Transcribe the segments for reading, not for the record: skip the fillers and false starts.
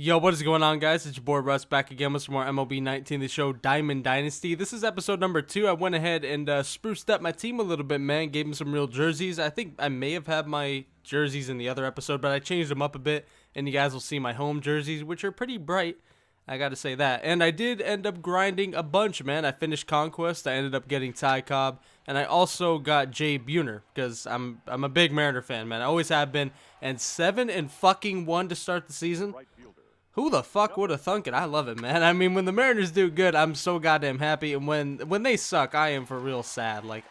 Yo, what is going on, guys? It's your boy Russ back again with some more MLB 19, the show Diamond Dynasty. This is episode number 2. I went ahead and spruced up my team a little bit, man. Gave them some real jerseys. I think I may have had my jerseys in the other episode, but I changed them up a bit, and you guys will see my home jerseys, which are pretty bright. I gotta say that. And I did end up grinding a bunch, man. I finished Conquest. I ended up getting COBB, and I also got BUHNER because I'm a big Mariner fan, man. I always have been. And 7-1 to start the season. Who the fuck would have thunk it? I love it, man. I mean, when the Mariners do good, I'm so goddamn happy. And when they suck, I am for real sad. Like,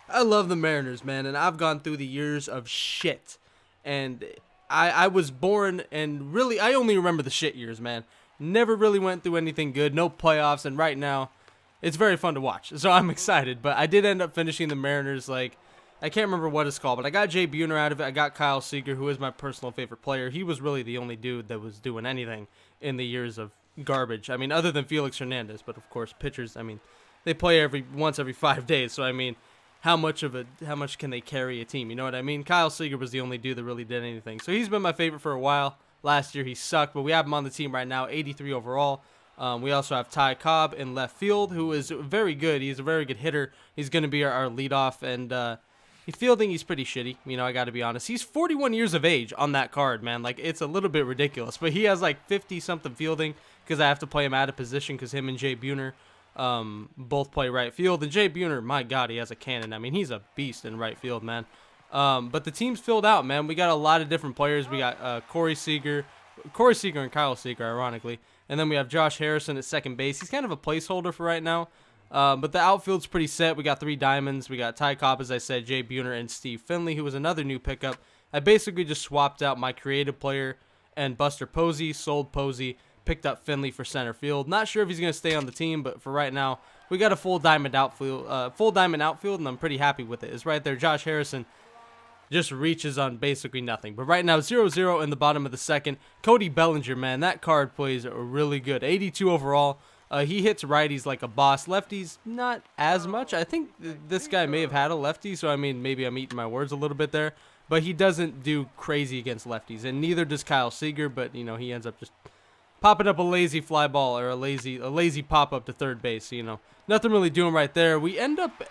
I love the Mariners, man. And I've gone through the years of shit. And I was born and really, I only remember the shit years, man. Never really went through anything good. No playoffs. And right now, it's very fun to watch. So I'm excited. But I did end up finishing the Mariners, like, I can't remember what it's called, but I got BUHNER out of it. I got Kyle Seager, who is my personal favorite player. He was really the only dude that was doing anything in the years of garbage. I mean, other than Felix Hernandez, but of course, pitchers, I mean, they play once every 5 days. So I mean, how much can they carry a team? You know what I mean? Kyle Seager was the only dude that really did anything. So he's been my favorite for a while. Last year he sucked, but we have him on the team right now, 83 overall. We also have COBB in left field, who is very good. He's a very good hitter. He's going to be our leadoff, and fielding, he's pretty shitty. You know, I got to be honest. He's 41 years of age on that card, man. Like, it's a little bit ridiculous. But he has, like, 50-something fielding because I have to play him out of position because him and BUHNER both play right field. And BUHNER, my God, he has a cannon. I mean, he's a beast in right field, man. But the team's filled out, man. We got a lot of different players. We got Corey Seager and Kyle Seager, ironically. And then we have Josh Harrison at second base. He's kind of a placeholder for right now. But the outfield's pretty set. We got 3 diamonds. We got COBB, as I said, BUHNER, and Steve Finley, who was another new pickup. I basically just swapped out my creative player and Buster Posey, sold Posey, picked up Finley for center field. Not sure if he's going to stay on the team, but for right now, we got a full diamond outfield, and I'm pretty happy with it. It's right there. Josh Harrison just reaches on basically nothing. But right now, 0-0 in the bottom of the second. Cody Bellinger, man, that card plays really good. 82 overall. He hits righties like a boss. Lefties, not as much. I think this guy may have had a lefty, so I mean, maybe I'm eating my words a little bit there. But he doesn't do crazy against lefties, and neither does Kyle Seager. But you know, he ends up just popping up a lazy fly ball or a lazy pop up to third base. You know, nothing really doing right there. We end up.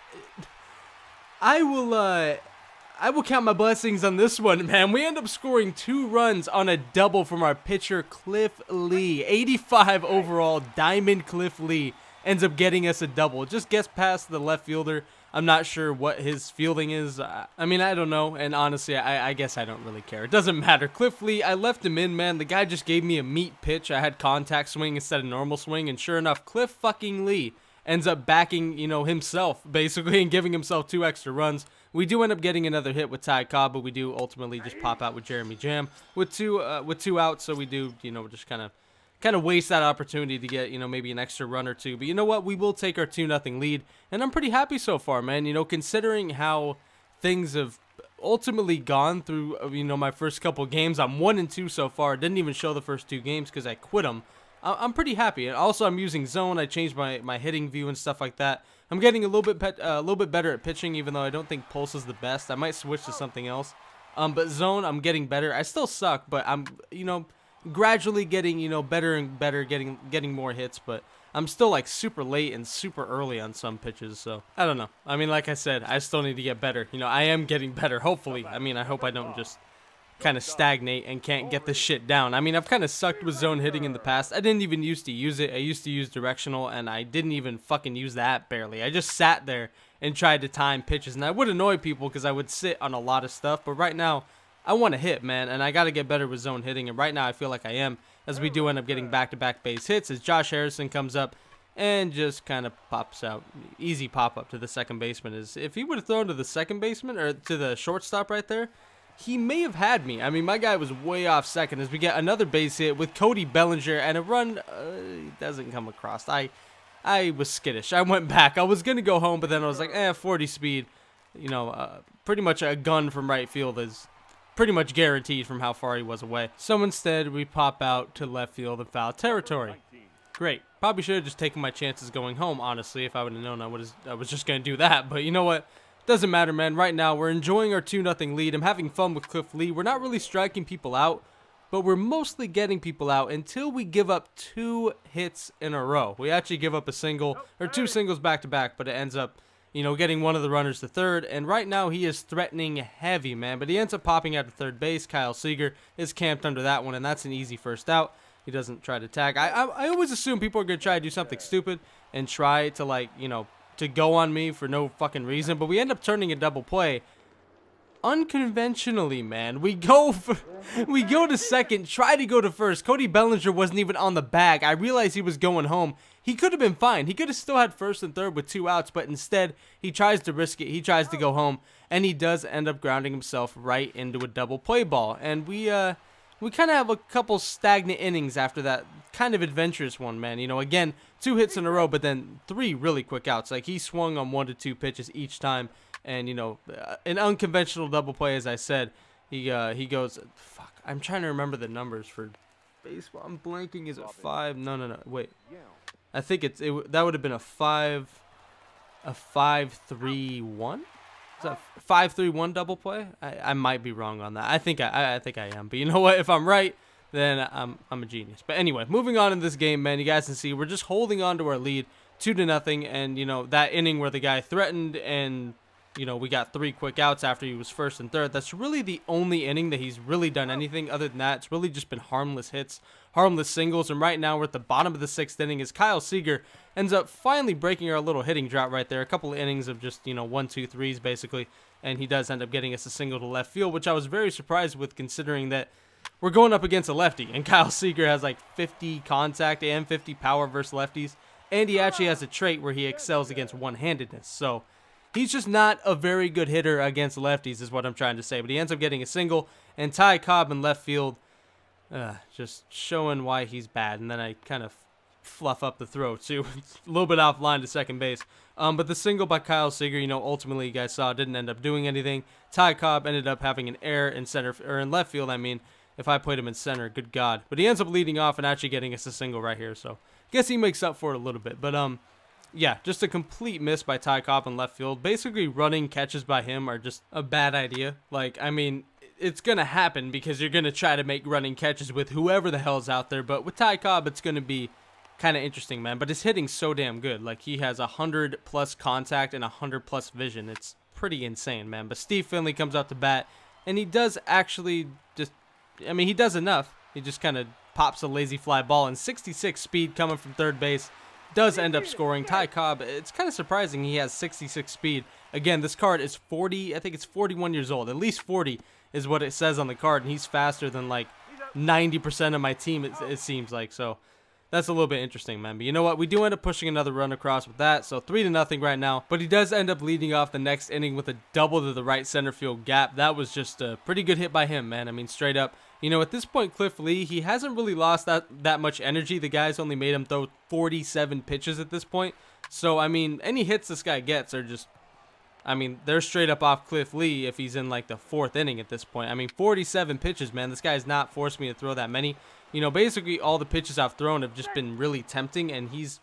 I will count my blessings on this one, man. We end up scoring 2 runs on a double from our pitcher, Cliff Lee. 85 overall, Diamond Cliff Lee ends up getting us a double. Just gets past the left fielder. I'm not sure what his fielding is. I mean, I don't know. And honestly, I guess I don't really care. It doesn't matter. Cliff Lee, I left him in, man. The guy just gave me a meat pitch. I had contact swing instead of normal swing. And sure enough, Cliff fucking Lee ends up backing, you know, himself, basically, and giving himself 2 extra runs. We do end up getting another hit with COBB, but we do ultimately just pop out with Jeremy Jam with two outs. So we do, you know, just kind of waste that opportunity to get, you know, maybe an extra run or 2. But you know what? We will take our 2-0 lead, and I'm pretty happy so far, man. You know, considering how things have ultimately gone through, you know, my first couple games. I'm 1-2 so far. Didn't even show the first 2 games because I quit them. I'm pretty happy. And also, I'm using zone. I changed my hitting view and stuff like that. I'm getting a little bit better at pitching, even though I don't think pulse is the best. I might switch to something else. But zone, I'm getting better. I still suck, but I'm, you know, gradually getting, you know, better and better, getting more hits. But I'm still like super late and super early on some pitches. So I don't know. I mean, like I said, I still need to get better. You know, I am getting better. Hopefully. I mean, I hope I don't just kind of stagnate and can't get this shit down. I mean, I've kind of sucked with zone hitting in the past. I didn't even used to use it. I used to use directional, and I didn't even fucking use that barely. I just sat there and tried to time pitches, and I would annoy people because I would sit on a lot of stuff. But right now, I want to hit, man, and I got to get better with zone hitting. And right now, I feel like I am, as we do end up getting back-to-back base hits as Josh Harrison comes up and just kind of pops out. Easy pop-up to the second baseman. Is if he would have thrown to the second baseman or to the shortstop right there, he may have had me. I mean, my guy was way off second as we get another base hit with Cody Bellinger, and a run doesn't come across. I was skittish. I went back. I was going to go home, but then I was like, 40 speed. You know, pretty much a gun from right field is pretty much guaranteed from how far he was away. So instead, we pop out to left field and foul territory. Great. Probably should have just taken my chances going home, honestly. If I would have known, I was just going to do that. But you know what? Doesn't matter, man. Right now, we're enjoying our 2-0 lead. I'm having fun with Cliff Lee. We're not really striking people out. but we're mostly getting people out until we give up 2 hits in a row. We actually give up a single, or 2 singles back to back, but it ends up, you know, getting one of the runners to third, and right now he is threatening heavy, man, but he ends up popping out to third base. Kyle Seager is camped under that one, and that's an easy first out. He doesn't try to tag. I always assume people are going to try to do something stupid and try to, like, you know, to go on me for no fucking reason, but we end up turning a double play unconventionally, man. We go to second, try to go to first. Cody Bellinger wasn't even on the bag. I realized he was going home. He could have been fine. He could have still had first and third with 2 outs, but instead he tries to risk it. He tries to go home, and he does end up grounding himself right into a double play ball. And we kind of have a couple stagnant innings after that kind of adventurous one, man. You know, again, 2 hits in a row, but then 3 really quick outs. Like, he swung on 1 to 2 pitches each time. And, you know, an unconventional double play, as I said. He goes, fuck, I'm trying to remember the numbers for baseball. I'm blanking. Is it 5? No. Wait. I think that would have been a 5-3-1? Is that 5-3-1 double play? I might be wrong on that. I think I am. But you know what? If I'm right, then I'm a genius. But anyway, moving on in this game, man, you guys can see we're just holding on to our lead 2-0, and, you know, that inning where the guy threatened and, you know, we got 3 quick outs after he was first and third. That's really the only inning that he's really done anything. Other than that, it's really just been harmless hits, harmless singles. And right now we're at the bottom of the 6th inning as Kyle Seager ends up finally breaking our little hitting drought right there. A couple of innings of just, you know, 1, 2, 3s basically. And he does end up getting us a single to left field, which I was very surprised with, considering that we're going up against a lefty. And Kyle Seager has like 50 contact and 50 power versus lefties. And he actually has a trait where he excels against one-handedness. So he's just not a very good hitter against lefties is what I'm trying to say. But he ends up getting a single. And Ty Cobb in left field, just showing why he's bad. And then I kind of fluff up the throw, too. A little bit offline to second base. But the single by Kyle Seager, you know, ultimately you guys saw didn't end up doing anything. Ty Cobb ended up having an error in center, or in left field, I mean. If I played him in center, good God. But he ends up leading off and actually getting us a single right here. So guess he makes up for it a little bit. But, yeah, just a complete miss by Ty Cobb in left field. Basically, running catches by him are just a bad idea. Like, I mean, it's going to happen because you're going to try to make running catches with whoever the hell's out there. But with Ty Cobb, it's going to be kind of interesting, man. But his hitting's so damn good. Like, he has 100-plus contact and 100-plus vision. It's pretty insane, man. But Steve Finley comes out to bat, and he does actually just, I mean, he does enough. He just kind of pops a lazy fly ball, and 66 speed coming from third base. Does end up scoring. Ty Cobb, it's kind of surprising he has 66 speed. Again, this card is 40, I think it's 41 years old. At least 40 is what it says on the card, and he's faster than like 90% of my team, it seems like. So that's a little bit interesting, man. But you know what? We do end up pushing another run across with that, so 3-0 right now. But he does end up leading off the next inning with a double to the right center field gap. That was just a pretty good hit by him, man. I mean, straight up. You know, at this point, Cliff Lee, he hasn't really lost that much energy. The guy's only made him throw 47 pitches at this point. So, I mean, any hits this guy gets are just, I mean, they're straight up off Cliff Lee if he's in, like, the 4th inning at this point. I mean, 47 pitches, man. This guy's not forced me to throw that many. You know, basically all the pitches I've thrown have just been really tempting, and he's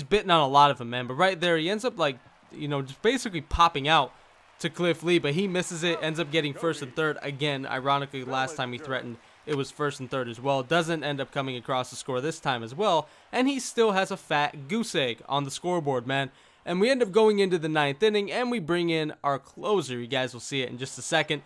bitten on a lot of them, man. But right there, he ends up, like, you know, just basically popping out to Cliff Lee, but he misses it, ends up getting first and third. Again, ironically, last time he threatened, it was first and third as well. Doesn't end up coming across the score this time as well, and he still has a fat goose egg on the scoreboard, man. And we end up going into the 9th inning, and we bring in our closer. You guys will see it in just a second.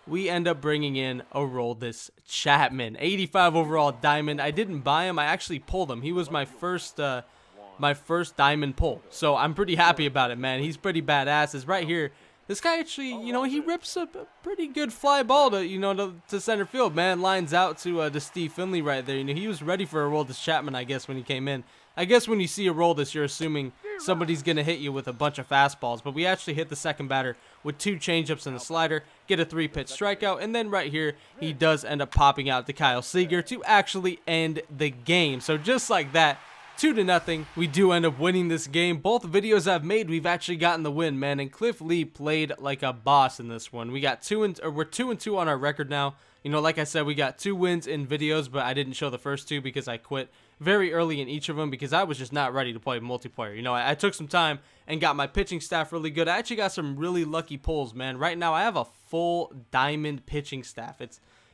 We end up bringing in Aroldis Chapman, 85 overall diamond. I didn't buy him. I actually pulled him. He was my first diamond pull, so I'm pretty happy about it, man. He's pretty badass. Is right here. This guy actually, you know, he rips a pretty good fly ball to, you know, to center field, man. Lines out to Steve Finley right there. You know, he was ready for Aroldis Chapman, I guess, when he came in. I guess when you see Aroldis, you're assuming somebody's going to hit you with a bunch of fastballs. But we actually hit the second batter with 2 changeups and a slider, get a 3-pitch strikeout. And then right here, he does end up popping out to Kyle Seager to actually end the game. So just like that, 2-0, we do end up winning this game. Both videos I've made, we've actually gotten the win, man. And Cliff Lee played like a boss in this one. We got we're 2-2 on our record now. You know, like I said, we got 2 wins in videos, but I didn't show the first 2 because I quit very early in each of them because I was just not ready to play multiplayer. You know, I took some time and got my pitching staff really good. I actually got some really lucky pulls, man. Right now, I have a full diamond pitching staff.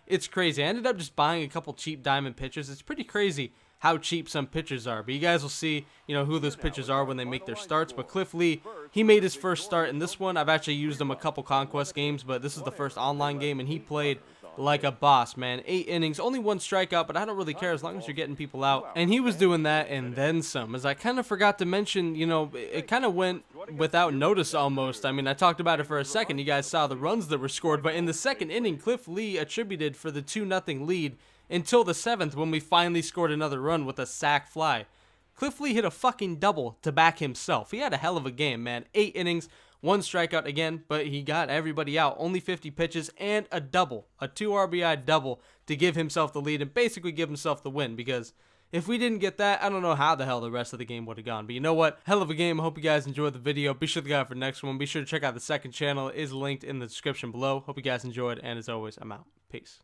It's crazy. I ended up just buying a couple cheap diamond pitchers. It's pretty crazy how cheap some pitchers are. But you guys will see, who those pitchers are when they make their starts. But Cliff Lee, he made his first start in this one. I've actually used him a couple Conquest games, but this is the first online game, and he played like a boss, man. 8 innings, only 1 strikeout, but I don't really care as long as you're getting people out. And he was doing that and then some. As I kind of forgot to mention, it kind of went without notice almost. I mean, I talked about it for a second. You guys saw the runs that were scored, but in the second inning, Cliff Lee attributed for the 2-0 lead until the 7th when we finally scored another run with a sac fly. Cliff Lee hit a fucking double to back himself. He had a hell of a game, man. 8 innings, 1 strikeout again, but he got everybody out. Only 50 pitches and a double, a 2 RBI double to give himself the lead and basically give himself the win, because if we didn't get that, I don't know how the hell the rest of the game would have gone. But you know what? Hell of a game. I hope you guys enjoyed the video. Be sure to look out for the next one. Be sure to check out the second channel. It is linked in the description below. Hope you guys enjoyed, and as always, I'm out. Peace.